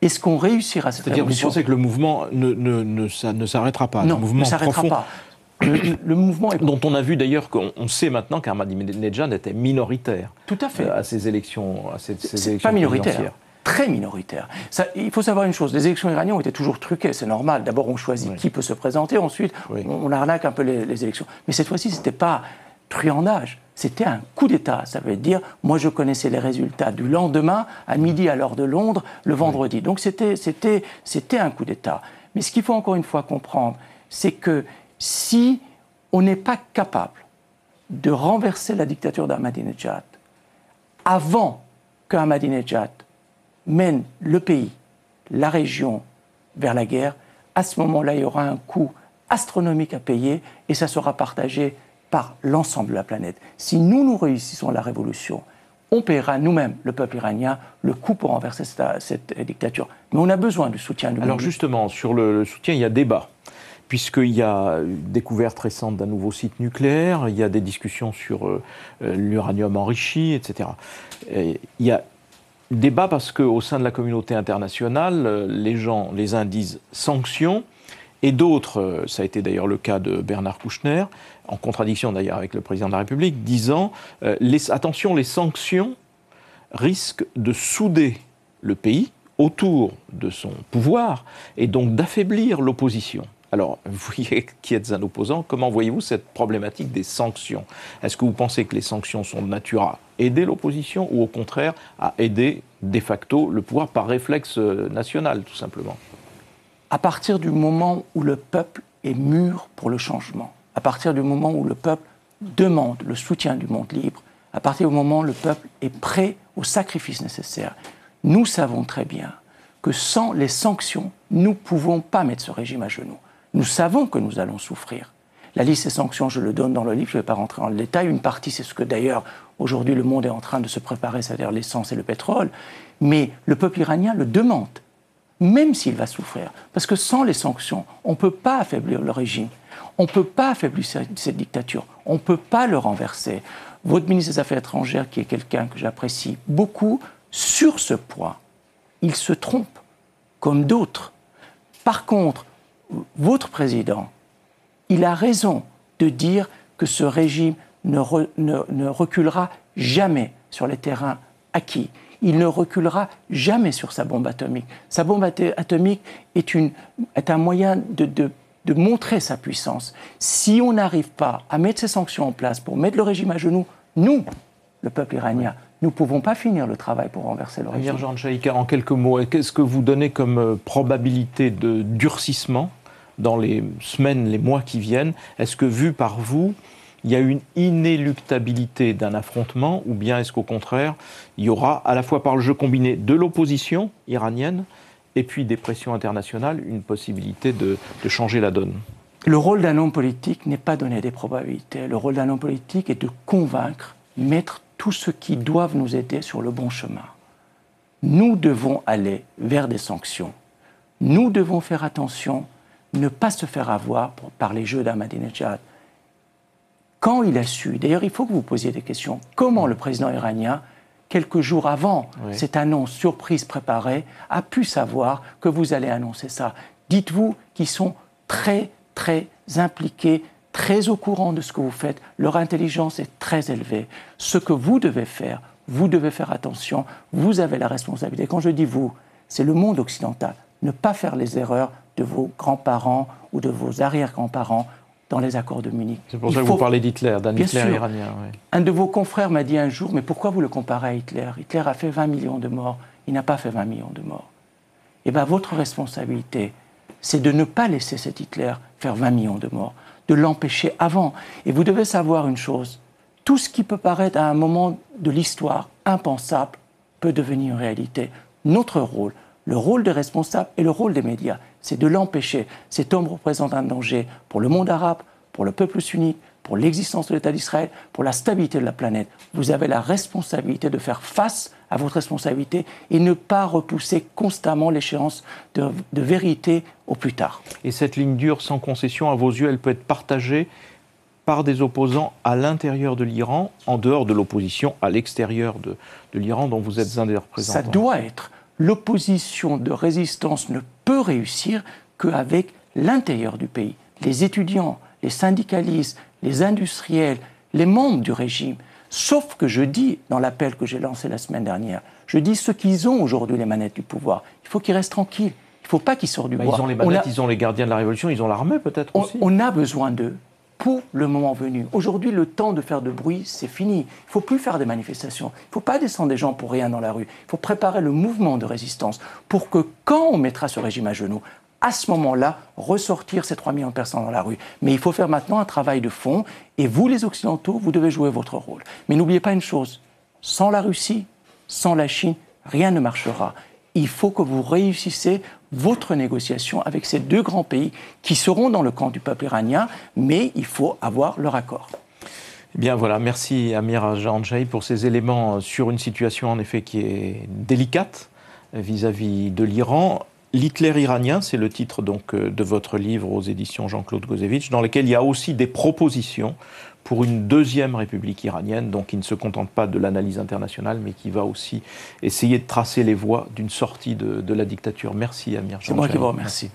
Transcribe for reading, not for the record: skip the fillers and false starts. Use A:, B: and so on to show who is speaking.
A: Est-ce qu'on réussira cette révolution?
B: C'est-à-dire, vous pensez que le mouvement ne s'arrêtera pas?
A: Non, ne s'arrêtera pas. Le mouvement est...
B: Dont on a vu d'ailleurs qu'on sait maintenant qu'Ahmadinejad était minoritaire.
A: Tout à fait.
B: À ces élections,
A: pas minoritaire, très minoritaire. Il faut savoir une chose, les élections iraniennes ont été toujours truquées, c'est normal. D'abord, on choisit qui peut se présenter, ensuite, on arnaque un peu les élections. Mais cette fois-ci, ce n'était pas truandage, c'était un coup d'État. Ça veut dire, moi, je connaissais les résultats du lendemain, à midi à l'heure de Londres, le vendredi. Donc, c'était un coup d'État. Mais ce qu'il faut encore une fois comprendre, c'est que si on n'est pas capable de renverser la dictature d'Ahmadinejad avant qu'Ahmadinejad mène le pays, la région vers la guerre, à ce moment-là, il y aura un coût astronomique à payer et ça sera partagé par l'ensemble de la planète. Si nous réussissons la révolution, on paiera nous-mêmes, le peuple iranien, le coût pour renverser cette dictature. Mais on a besoin du soutien du monde.
B: Alors justement, sur le soutien, il y a débat. Puisqu'il y a une découverte récente d'un nouveau site nucléaire, il y a des discussions sur l'uranium enrichi, etc. Il y a débat parce qu'au sein de la communauté internationale, les uns disent sanctions, et d'autres, ça a été d'ailleurs le cas de Bernard Kouchner, en contradiction d'ailleurs avec le président de la République, disant attention, les sanctions risquent de souder le pays autour de son pouvoir et donc d'affaiblir l'opposition. Alors, vous qui êtes un opposant, comment voyez-vous cette problématique des sanctions? Est-ce que vous pensez que les sanctions sont de nature à aider l'opposition ou au contraire à aider de facto le pouvoir par réflexe national, tout simplement?
A: À partir du moment où le peuple est mûr pour le changement, à partir du moment où le peuple demande le soutien du monde libre, à partir du moment où le peuple est prêt au sacrifice nécessaire, nous savons très bien que sans les sanctions, nous ne pouvons pas mettre ce régime à genoux. Nous savons que nous allons souffrir. La liste des sanctions, je le donne dans le livre, je ne vais pas rentrer dans le détail. Une partie, c'est ce que d'ailleurs, aujourd'hui, le monde est en train de se préparer, c'est-à-dire l'essence et le pétrole. Mais le peuple iranien le demande, même s'il va souffrir. Parce que sans les sanctions, on ne peut pas affaiblir le régime. On ne peut pas affaiblir cette dictature. On ne peut pas le renverser. Votre ministre des Affaires étrangères, qui est quelqu'un que j'apprécie beaucoup, sur ce point, il se trompe, comme d'autres. Par contre, votre président, il a raison de dire que ce régime ne reculera jamais sur les terrains acquis. Il ne reculera jamais sur sa bombe atomique. Sa bombe atomique est un moyen de montrer sa puissance. Si on n'arrive pas à mettre ces sanctions en place pour mettre le régime à genoux, nous, le peuple iranien, nous ne pouvons pas finir le travail pour renverser le régime.
B: Amir Janjaika, en quelques mots, qu'est-ce que vous donnez comme probabilité de durcissement dans les semaines, les mois qui viennent? Est-ce que, vu par vous, il y a une inéluctabilité d'un affrontement, ou bien est-ce qu'au contraire, il y aura, à la fois par le jeu combiné de l'opposition iranienne et puis des pressions internationales, une possibilité de changer la donne?
A: Le rôle d'un homme politique n'est pas donner des probabilités. Le rôle d'un homme politique est de convaincre, mettre tous ceux qui doivent nous aider sur le bon chemin. Nous devons aller vers des sanctions. Nous devons faire attention, ne pas se faire avoir par les jeux d'Ahmadinejad. Quand il a su, d'ailleurs il faut que vous posiez des questions, comment le président iranien, quelques jours avant cette annonce surprise préparée, a pu savoir que vous allez annoncer ça? Dites-vous qu'ils sont très, très impliqués, très au courant de ce que vous faites. Leur intelligence est très élevée. Ce que vous devez faire attention. Vous avez la responsabilité. Quand je dis vous, c'est le monde occidental. Ne pas faire les erreurs de vos grands-parents ou de vos arrière-grands-parents dans les accords de Munich.
B: C'est pour ça que vous parlez d'Hitler, d'un Hitler iranien. Oui.
A: Un de vos confrères m'a dit un jour, mais pourquoi vous le comparez à Hitler? Hitler a fait 20 millions de morts. Il n'a pas fait 20 millions de morts. Eh bien, votre responsabilité, c'est de ne pas laisser cet Hitler faire 20 millions de morts, de l'empêcher avant. Et vous devez savoir une chose, tout ce qui peut paraître à un moment de l'histoire impensable peut devenir une réalité. Notre rôle, le rôle des responsables et le rôle des médias, c'est de l'empêcher. Cet homme représente un danger pour le monde arabe, pour le peuple sunnite, pour l'existence de l'État d'Israël, pour la stabilité de la planète. Vous avez la responsabilité de faire face à votre responsabilité et ne pas repousser constamment l'échéance de vérité au plus tard.
B: Et cette ligne dure sans concession, à vos yeux, elle peut être partagée par des opposants à l'intérieur de l'Iran, en dehors de l'opposition à l'extérieur de l'Iran dont vous êtes un des représentants?
A: Ça doit être. l'opposition de résistance ne peut réussir qu'avec l'intérieur du pays. Les étudiants, les syndicalistes, les industriels, les membres du régime. Sauf que je dis, dans l'appel que j'ai lancé la semaine dernière, je dis ceux qui ont aujourd'hui les manettes du pouvoir, il faut qu'ils restent tranquilles. Il ne faut pas qu'ils sortent du bois.
B: Ils ont les manettes, ils ont les gardiens de la Révolution, ils ont l'armée peut-être aussi.
A: On a besoin d'eux pour le moment venu. Aujourd'hui, le temps de faire de bruit, c'est fini. Il ne faut plus faire des manifestations. Il ne faut pas descendre des gens pour rien dans la rue. Il faut préparer le mouvement de résistance pour que quand on mettra ce régime à genoux, à ce moment-là, ressortir ces 3 millions de personnes dans la rue. Mais il faut faire maintenant un travail de fond. Et vous, les Occidentaux, vous devez jouer votre rôle. Mais n'oubliez pas une chose, sans la Russie, sans la Chine, rien ne marchera. Il faut que vous réussissiez votre négociation avec ces 2 grands pays qui seront dans le camp du peuple iranien, mais il faut avoir leur accord.
B: Eh bien voilà, merci Amir Jahanjaei pour ces éléments sur une situation en effet qui est délicate vis-à-vis de l'Iran. L'Hitler iranien, c'est le titre donc de votre livre aux éditions Jean-Claude Gozevitch, dans lequel il y a aussi des propositions pour une 2e république iranienne, donc qui ne se contente pas de l'analyse internationale, mais qui va aussi essayer de tracer les voies d'une sortie de la dictature. Merci Amir Jahanjaei.
A: C'est moi qui vous remercie.